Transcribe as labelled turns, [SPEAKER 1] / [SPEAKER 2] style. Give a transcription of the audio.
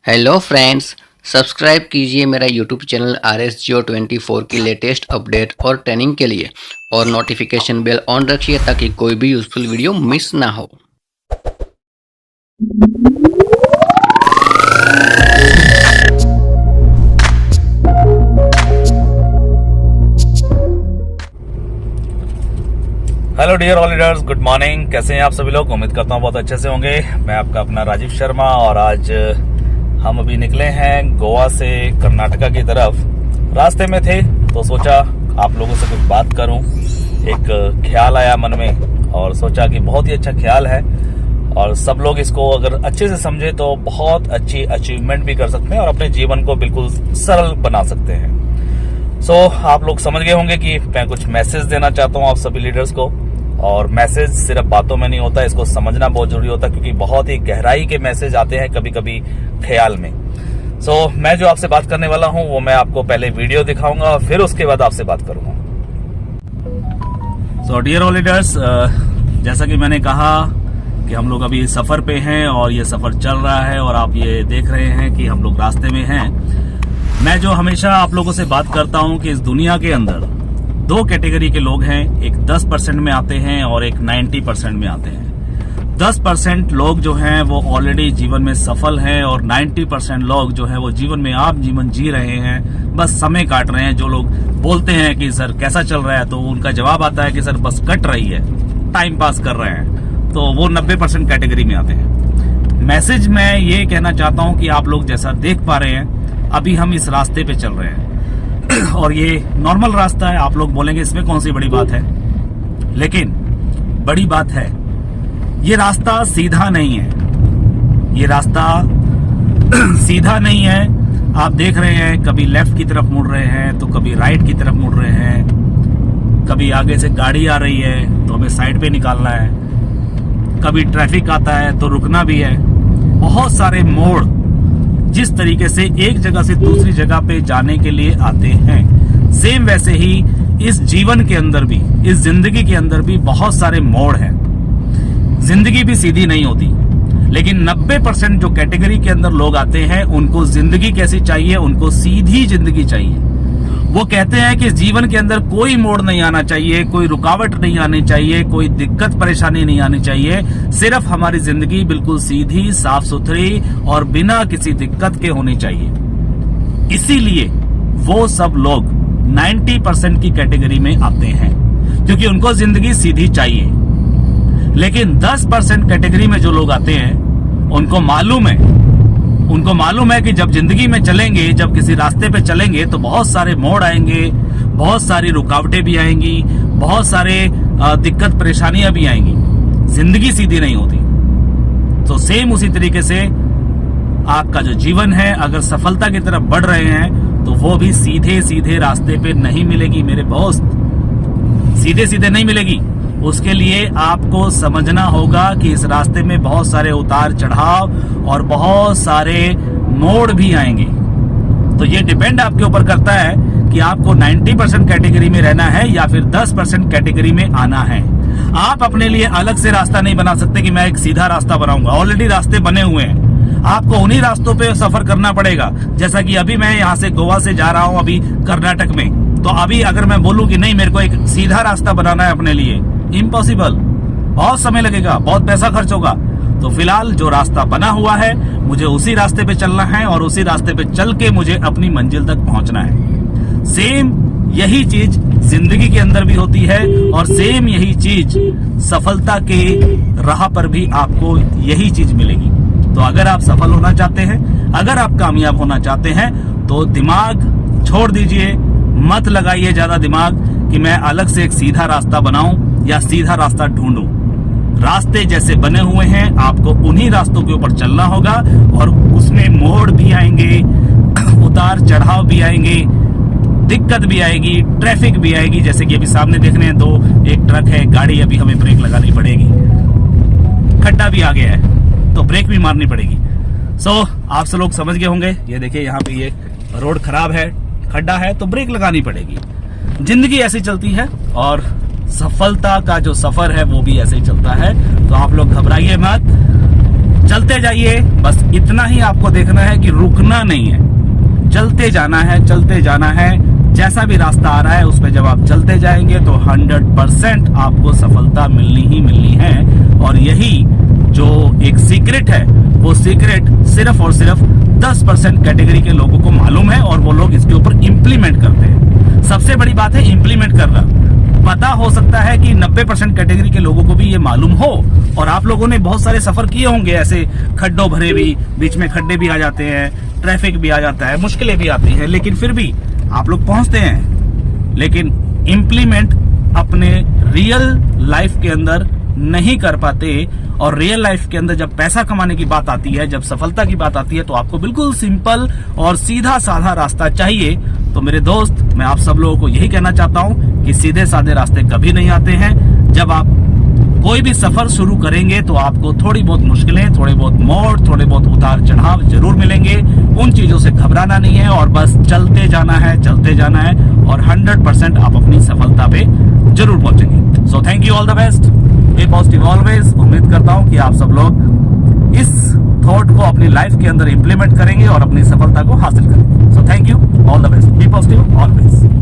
[SPEAKER 1] Hello friends, subscribe कीजिए मेरा YouTube channel RSGO24 की लेटेस्ट अपडेट और ट्रेनिंग के लिए और नोटिफिकेशन बेल ऑन रखिए ताकि कोई भी यूजफुल वीडियो मिस ना हो।
[SPEAKER 2] Hello dear all leaders, good morning. कैसे हैं आप सभी लोग? उम्मीद करता हूँ बहुत अच्छे से होंगे। मैं आपका अपना राजीव शर्मा और आज हम अभी निकले हैं गोवा से कर्नाटका की तरफ। रास्ते में थे तो सोचा आप लोगों से कुछ बात करूं। एक ख्याल आया मन में और सोचा कि बहुत ही अच्छा ख्याल है और सब लोग इसको अगर अच्छे से समझे तो बहुत अच्छी अचीवमेंट भी कर सकते हैं और अपने जीवन को बिल्कुल सरल बना सकते हैं। सो आप लोग समझ गए होंगे कि मैं कुछ मैसेज देना चाहता हूं आप सभी लीडर्स को। और मैसेज सिर्फ बातों में नहीं होता, इसको समझना बहुत जरूरी होता है क्योंकि बहुत ही गहराई के मैसेज आते हैं कभी कभी ख्याल में। सो मैं जो आपसे बात करने वाला हूं वो मैं आपको पहले वीडियो दिखाऊंगा और फिर उसके बाद आपसे बात करूंगा। सो डियर ऑल लीडर्स, जैसा कि मैंने कहा कि हम लोग अभी सफर पे हैं और ये सफर चल रहा है और आप ये देख रहे हैं कि हम लोग रास्ते में हैं। मैं जो हमेशा आप लोगों से बात करता हूं कि इस दुनिया के अंदर दो कैटेगरी के लोग हैं, एक 10% में आते हैं और एक 90% में आते हैं। 10% लोग जो हैं वो ऑलरेडी जीवन में सफल हैं और 90% लोग जो हैं वो जीवन में आप जीवन जी रहे हैं, बस समय काट रहे हैं। जो लोग बोलते हैं कि सर कैसा चल रहा है, तो उनका जवाब आता है कि सर बस कट रही है, टाइम पास कर रहे हैं, तो वो 90% कैटेगरी में आते हैं। मैसेज मैं ये कहना चाहता हूं कि आप लोग जैसा देख पा रहे हैं, अभी हम इस रास्ते पे चल रहे हैं और ये नॉर्मल रास्ता है। आप लोग बोलेंगे इसमें कौन सी बड़ी बात है, लेकिन बड़ी बात है। ये रास्ता सीधा नहीं है, ये रास्ता सीधा नहीं है। आप देख रहे हैं कभी लेफ्ट की तरफ मुड़ रहे हैं तो कभी राइट की तरफ मुड़ रहे हैं, कभी आगे से गाड़ी आ रही है तो हमें साइड पे निकालना है, कभी ट्रैफिक आता है तो रुकना भी है। बहुत सारे मोड़ जिस तरीके से एक जगह से दूसरी जगह पे जाने के लिए आते हैं, सेम वैसे ही इस जीवन के अंदर भी, इस जिंदगी के अंदर भी बहुत सारे मोड़ हैं। जिंदगी भी सीधी नहीं होती, लेकिन 90% जो कैटेगरी के अंदर लोग आते हैं उनको जिंदगी कैसी चाहिए, उनको सीधी जिंदगी चाहिए। वो कहते हैं कि जीवन के अंदर कोई मोड़ नहीं आना चाहिए, कोई रुकावट नहीं आनी चाहिए, कोई दिक्कत परेशानी नहीं आनी चाहिए, सिर्फ हमारी जिंदगी बिल्कुल सीधी, साफ सुथरी और बिना किसी दिक्कत के होनी चाहिए। इसीलिए वो सब लोग 90% की कैटेगरी में आते हैं क्योंकि उनको जिंदगी सीधी चाहिए। लेकिन 10% कैटेगरी में जो लोग आते हैं उनको मालूम है कि जब जिंदगी में चलेंगे, जब किसी रास्ते पे चलेंगे तो बहुत सारे मोड़ आएंगे, बहुत सारी रुकावटें भी आएंगी, बहुत सारे दिक्कत परेशानियां भी आएंगी। जिंदगी सीधी नहीं होती। तो सेम उसी तरीके से आपका जो जीवन है, अगर सफलता की तरफ बढ़ रहे हैं तो वो भी सीधे सीधे रास्ते पे नहीं मिलेगी मेरे दोस्त, सीधे सीधे नहीं मिलेगी। उसके लिए आपको समझना होगा कि इस रास्ते में बहुत सारे उतार चढ़ाव और बहुत सारे मोड़ भी आएंगे। तो ये डिपेंड आपके ऊपर करता है कि आपको 90% कैटेगरी में रहना है या फिर 10% कैटेगरी में आना है। आप अपने लिए अलग से रास्ता नहीं बना सकते कि मैं एक सीधा रास्ता बनाऊंगा। ऑलरेडी रास्ते बने हुए हैं, आपको उन्हीं रास्तों पे सफर करना पड़ेगा। जैसा कि अभी मैं यहाँ से गोवा से जा रहा हूँ अभी कर्नाटक में, तो अभी अगर मैं बोलूँ कि नहीं मेरे को एक सीधा रास्ता बनाना है अपने लिए, इम्पॉसिबल, बहुत समय लगेगा, बहुत पैसा खर्च होगा। तो फिलहाल जो रास्ता बना हुआ है मुझे उसी रास्ते पे चलना है और उसी रास्ते पे चल के मुझे अपनी मंजिल तक पहुंचना है। सेम यही चीज जिंदगी के अंदर भी होती है और सेम यही चीज सफलता के राह पर भी आपको यही चीज मिलेगी। तो अगर आप सफल होना चाहते हैं, अगर आप कामयाब होना चाहते हैं तो दिमाग छोड़ दीजिए, मत लगाइए ज्यादा दिमाग कि मैं अलग से एक सीधा रास्ता बनाऊं या सीधा रास्ता ढूंढूं। रास्ते जैसे बने हुए हैं आपको उन्हीं रास्तों के ऊपर चलना होगा और उसमें मोड़ भी आएंगे, उतार चढ़ाव भी आएंगे, दिक्कत भी आएगी, ट्रैफिक भी आएगी। जैसे कि अभी सामने देख रहे हैं दो, एक ट्रक है, गाड़ी, अभी हमें ब्रेक लगानी पड़ेगी। खड्डा भी आ गया है तो ब्रेक भी मारनी पड़ेगी। सो आप सब लोग समझ गए होंगे। ये देखिए यहाँ पे ये रोड खराब है, खड्डा है तो ब्रेक लगानी पड़ेगी। जिंदगी ऐसी चलती है और सफलता का जो सफर है वो भी ऐसे ही चलता है। तो आप लोग घबराइए मत, चलते जाइए, बस इतना ही आपको देखना है कि रुकना नहीं है, चलते जाना है, चलते जाना है। जैसा भी रास्ता आ रहा है उस पर जब आप चलते जाएंगे तो 100% आपको सफलता मिलनी ही मिलनी है। और यही जो एक सीक्रेट है, वो सीक्रेट सिर्फ और सिर्फ 10% कैटेगरी के लोगों को मालूम है और वो लोग इसके ऊपर इंप्लीमेंट करते हैं। सबसे बड़ी बात है इंप्लीमेंट करना। पता हो सकता है कि 90% कैटेगरी के लोगों को भी ये मालूम हो, और आप लोगों ने बहुत सारे सफर किए होंगे ऐसे खड्डों भरे भी, बीच में खड्डे भी आ जाते हैं, ट्रैफिक भी आ जाता है, मुश्किलें भी आती हैं, लेकिन फिर भी आप लोग पहुंचते हैं। लेकिन इंप्लीमेंट अपने रियल लाइफ के अंदर नहीं कर पाते। और रियल लाइफ के अंदर जब पैसा कमाने की बात आती है, जब सफलता की बात आती है, तो आपको बिल्कुल सिंपल और सीधा साधा रास्ता चाहिए। तो मेरे दोस्त, मैं आप सब लोगों को यही कहना चाहता हूं कि सीधे साधे रास्ते कभी नहीं आते हैं। जब आप कोई भी सफर शुरू करेंगे तो आपको थोड़ी बहुत मुश्किलें, थोड़े बहुत मोड़, थोड़े बहुत उतार चढ़ाव जरूर मिलेंगे। उन चीजों से घबराना नहीं है और बस चलते जाना है, चलते जाना है, और 100% आप अपनी सफलता पे जरूर पहुंचेंगे। So thank you, all the best, be positive always. उम्मीद करता हूं कि आप सब लोग इस थॉट को अपनी लाइफ के अंदर इंप्लीमेंट करेंगे और अपनी सफलता को हासिल करेंगे। So thank you, all the best, be positive always.